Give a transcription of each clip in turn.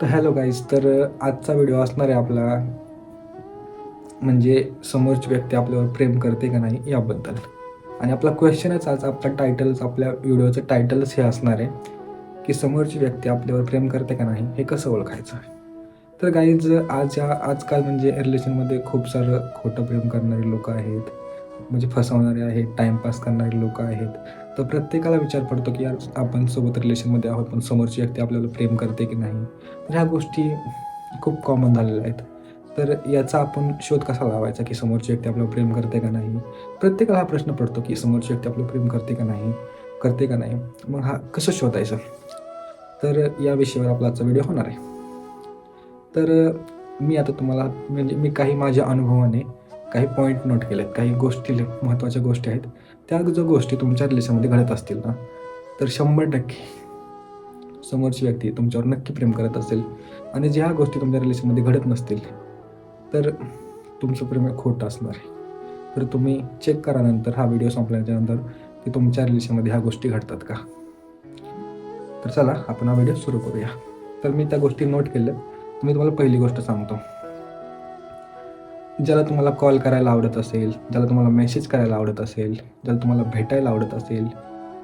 तर hello guys, तर आजचा व्हिडिओ असणार आहे आपला म्हणजे समोरची व्यक्ती आपल्यावर प्रेम करते का नाही याबद्दल. आणि आपला क्वेश्चनच आज आपल्या व्हिडिओचं टायटलच हे असणार आहे की समोरची व्यक्ती आपल्यावर प्रेम करते का नाही हे कसं ओळखायचं. तर गाईज आजकाल म्हणजे रिलेशनमध्ये खूप सारं खोटं प्रेम करणारे लोक आहेत, म्हणजे फसवणारे आहेत, टाईमपास करणारे लोक आहेत. तर प्रत्येकाला विचार पडतो की यार आपण सोबत रिलेशनमध्ये आहोत पण समोरची व्यक्ती आपल्याला प्रेम करते की नाही. तर ह्या गोष्टी खूप कॉमन झालेल्या आहेत. तर याचा आपण शोध कसा लावायचा की समोरची व्यक्ती आपल्याला प्रेम करते का नाही. प्रत्येकाला हा प्रश्न पडतो की समोरची व्यक्ती आपल्याला प्रेम करते का नाही. मग हा कसं शोधायचं. तर या विषयावर आपला आजचा व्हिडिओ होणार आहे. तर मी आता तुम्हाला म्हणजे मी काही माझ्या अनुभवाने काही पॉईंट नोट केलेत, काही गोष्टी महत्त्वाच्या गोष्टी आहेत. त्या जर गोष्टी तुमच्या रिलेशनमध्ये घडत असतील ना, तर 100% समोरची व्यक्ती तुमच्यावर नक्की प्रेम करत असेल. आणि ज्या गोष्टी तुमच्या रिलेशनमध्ये घडत नसतील तर तुमचं प्रेम हे खोटं असणार आहे. तर तुम्ही चेक करा नंतर, हा व्हिडिओ संपल्याच्यानंतर, की तुमच्या रिलेशनमध्ये ह्या गोष्टी घडतात का. तर चला आपण हा व्हिडिओ सुरू करूया. तर मी त्या गोष्टी नोट केल्यात. तर मी तुम्हाला पहिली गोष्ट सांगतो. ज्याला तुम्हाला कॉल करायला आवडत असेल, ज्याला तुम्हाला मेसेज करायला आवडत असेल, ज्याला तुम्हाला भेटायला आवडत असेल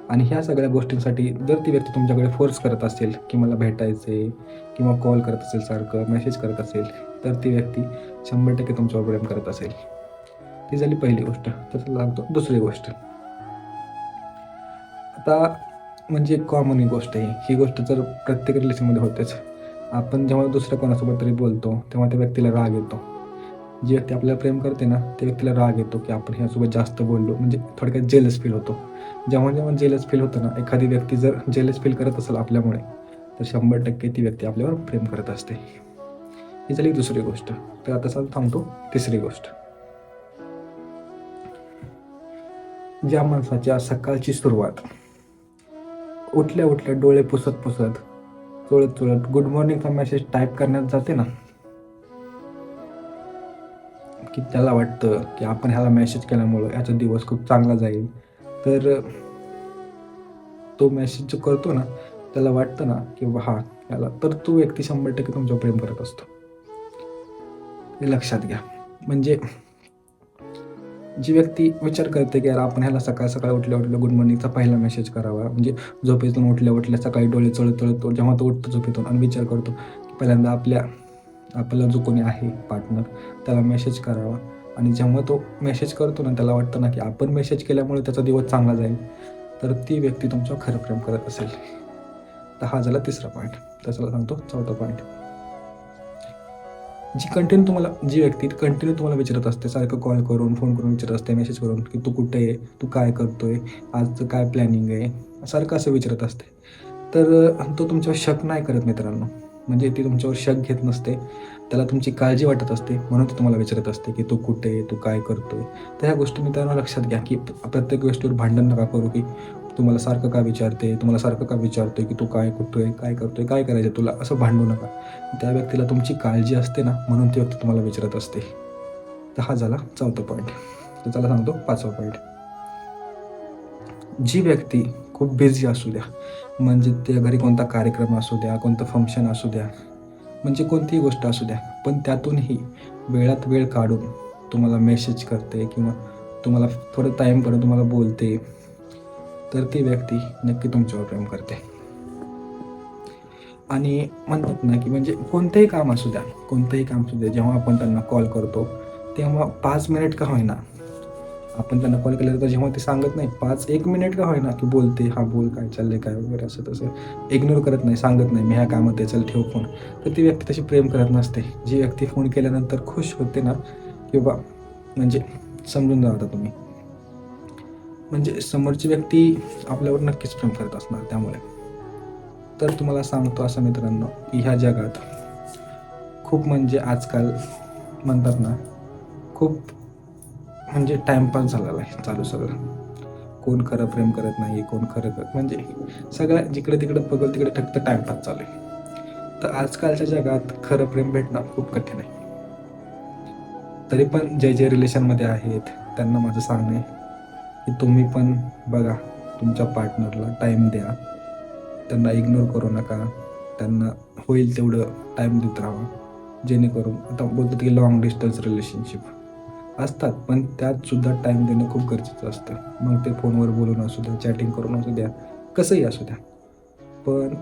आणि ह्या सगळ्या गोष्टींसाठी जर ती व्यक्ती तुमच्याकडे फोर्स करत असेल की मला भेटायचं आहे किंवा कॉल करत असेल, सारखं मेसेज करत असेल, तर ती व्यक्ती 100% तुमच्यावर प्रेम करत असेल. ती झाली पहिली गोष्ट. तर सांगतो दुसरी गोष्ट. आता म्हणजे कॉमन ही गोष्ट आहे. ही गोष्ट तर प्रत्येक रिलेशनमध्ये होतेच. आपण जेव्हा दुसऱ्या कोणासोबत तरी बोलतो तेव्हा त्या व्यक्तीला राग येतो. जी व्यक्ती आपल्याला प्रेम करते ना, त्या व्यक्तीला राग येतो की आपण ह्यासोबत जास्त बोललो, म्हणजे थोडक्यात जेलस फील होतो. जेव्हा जेलस फील होतं ना, एखादी व्यक्ती जर जेलस फील करत असेल आपल्यामुळे, तर 100% ती व्यक्ती आपल्यावर प्रेम करत असते. ही झाली दुसरी गोष्ट. तर आता सांगतो तिसरी गोष्ट. ज्या माणसाच्या सकाळची सुरुवात उठल्या उठल्या डोळे पुसत पुसत, चोळत चोळत गुड मॉर्निंगचा मेसेज टाईप करण्यात जाते ना, की त्याला वाटतं की आपण ह्याला मेसेज केल्यामुळं ह्याचा दिवस खूप चांगला जाईल. तर तो मेसेज जो करतो ना, त्याला वाटतं ना की हा ह्याला, तर तो व्यक्ती 100% तुमच्यावर प्रेम करत असतो. हे लक्षात घ्या. म्हणजे जी व्यक्ती विचार करते की यार आपण ह्याला सकाळ सकाळ उठल्या उठल्या गुड मॉर्निंगचा पहिला मेसेज करावा, म्हणजे झोपेतून उठल्या उठल्या सकाळी डोळे चोळत चोळत जेव्हा तो उठतो झोपेतून आणि विचार करतो की पहिल्यांदा आपला जो कोणी आहे पार्टनर, त्याला मेसेज करावा. आणि जेव्हा तो मेसेज करतो ना, त्याला वाटतं ना की आपण मेसेज केल्यामुळे त्याचा दिवस चांगला जाईल. तर ती व्यक्ती तुमच्यावर खरं प्रेम करत असेल. तर हा झाला तिसरा पॉईंट. तर चला सांगतो चौथा पॉईंट. जी व्यक्ती कंटिन्यू तुम्हाला विचारत असते, सारखं कॉल करून, फोन करून विचारत असते, मेसेज करून की तू कुठे आहे, तू काय करतोय, आजचं काय प्लॅनिंग आहे, सारखं असं विचारत असते. तर तो तुमच्यावर शक नाही करत मित्रांनो. म्हणजे ती तुमच्यावर शक घेत नसते. त्याला तुमची काळजी वाटत असते म्हणून ती तुम्हाला विचारत असते की तू कुठे आहे, तू काय करतोय. तर ह्या गोष्टी मित्रांनो लक्षात घ्या की प्रत्येक गोष्टीवर भांडण नका करू की तुम्हाला सारखं का विचारते, तुम्हाला सारखं का विचारतोय की तू काय कुठे काय करतोय, काय करायचं तुला, असं भांडू नका. त्या व्यक्तीला तुमची काळजी असते ना, म्हणून ती व्यक्ती तुम्हाला विचारत असते. तर हा झाला चौथा पॉईंट. तर त्याला सांगतो पाचवा पॉईंट. जी व्यक्ती खूप बिझी असू द्या, म्हणजे त्या घरी कोणता कार्यक्रम असू द्या, कोणतं फंक्शन असू द्या, म्हणजे कोणतीही गोष्ट असू द्या, पण त्यातूनही वेळात वेळ काढून तुम्हाला मेसेज करते किंवा तुम्हाला थोडं टाईमपर्यंत तुम्हाला बोलते, तर ती व्यक्ती नक्की तुमच्यावर प्रेम करते. आणि म्हणतात ना की म्हणजे कोणतंही काम असू द्या, जेव्हा आपण त्यांना कॉल करतो तेव्हा 5 मिनिट का होईना, आपण त्यांना कॉल केल्यानंतर जेव्हा ते सांगत नाही 1 मिनिट का होईना की बोलते, हा बोल काय चाललंय काय वगैरे असं तसं, इग्नोर करत नाही, सांगत नाही मी ह्या कामात आहे चल ठेव फोन, तर ती व्यक्ती तशी प्रेम करत नसते. जी व्यक्ती फोन केल्यानंतर खुश होते ना, किंवा म्हणजे समजून जा आता तुम्ही, म्हणजे समोरची व्यक्ती आपल्यावर नक्कीच प्रेम करत असणार. त्यामुळे तर तुम्हाला सांगतो असं मित्रांनो की ह्या जगात खूप म्हणजे आजकाल म्हणतात ना, खूप म्हणजे टाईमपास झालेला आहे चालू सगळं. कोण खरं प्रेम करत नाही, कोण खरं म्हणजे सगळ्या जिकडे तिकडे बघल तिकडे फक्त टाईमपास चालू आहे. तर आजकालच्या जगात खरं प्रेम भेटणं खूप कठीण आहे. तरी पण जे रिलेशनमध्ये आहेत त्यांना माझं सांगणं आहे की तुम्ही पण बघा, तुमच्या पार्टनरला टाईम द्या, त्यांना इग्नोर करू नका, त्यांना होईल तेवढं टाईम देत राहावा, जेणेकरून आता बोलतात की लॉंग डिस्टन्स रिलेशनशिप असतात, पण त्यातसुद्धा टाईम देणं खूप गरजेचं असतं. मग ते फोनवर बोलून असू द्या, चॅटिंग करून असू द्या, कसंही असू द्या, पण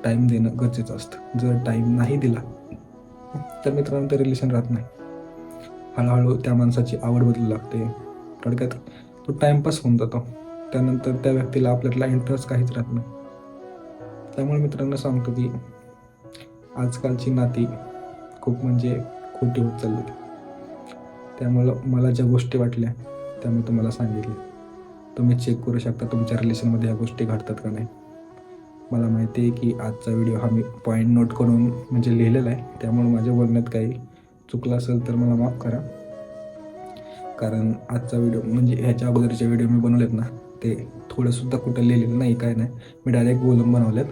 टाईम देणं गरजेचं असतं. जर टाईम नाही दिला तर मित्रांनो ते रिलेशन राहत नाही. हळूहळू त्या माणसाची आवड बदलू लागते, थोडक्यात तो टाईमपास होऊन जातो. त्यानंतर त्या व्यक्तीला आपल्यातला इंटरेस्ट काहीच राहत नाही. त्यामुळे मित्रांनो सांगतो की आजकालची नाती खूप म्हणजे खोटी होत चालली. त्यामुळं मला ज्या गोष्टी वाटल्या त्या मी तुम्हाला सांगितल्या. तुम्ही चेक करू शकता तुमच्या रिलेशनमध्ये ह्या गोष्टी घडतात का नाही. मला माहिती आहे की आजचा व्हिडिओ हा मी पॉईंट नोट करून म्हणजे लिहिलेला आहे, त्यामुळे माझ्या बोलण्यात काही चुकलं असेल तर मला माफ करा. कारण आजचा व्हिडिओ म्हणजे ह्याच्या अगोदरचे व्हिडिओ मी बनवलेत ना, ते थोडंसुद्धा कुठं लिहिलेलं नाही, काय नाही, मी डायरेक्ट बोलून बनवलेत.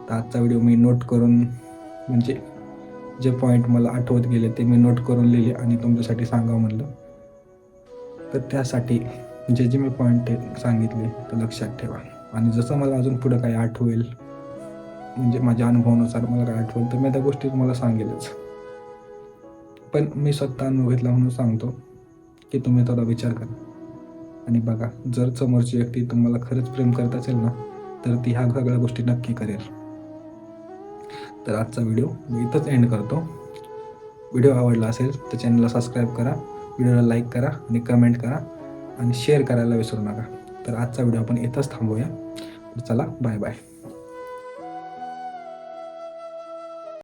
तर आजचा व्हिडिओ मी नोट करून म्हणजे जे पॉईंट मला आठवत गेले ते मी नोट करून लिहिले आणि तुमच्यासाठी सांगावं म्हणलं. तर त्यासाठी जे मी पॉईंट सांगितले ते लक्षात ठेवा आणि जसं मला अजून पुढं काही आठवेल म्हणजे माझ्या अनुभवानुसार मला काय आठवेल तर मी त्या गोष्टी तुम्हाला सांगेलच. पण मी स्वतः अनुभव घेतला म्हणून सांगतो की तुम्ही थोडा विचार करा आणि बघा, जर समोरची व्यक्ती तुम्हाला खरंच प्रेम करत असेल ना, तर ती ह्या सगळ्या गोष्टी नक्की करेल. तर आजचा व्हिडिओ मी इथंच एंड करतो. व्हिडिओ आवडला असेल तर चॅनलला सबस्क्राईब करा, व्हिडिओला लाईक करा आणि कमेंट करा आणि शेअर करायला विसरू नका. तर आजचा व्हिडिओ आपण इथंच थांबवूया. चला, बाय बाय.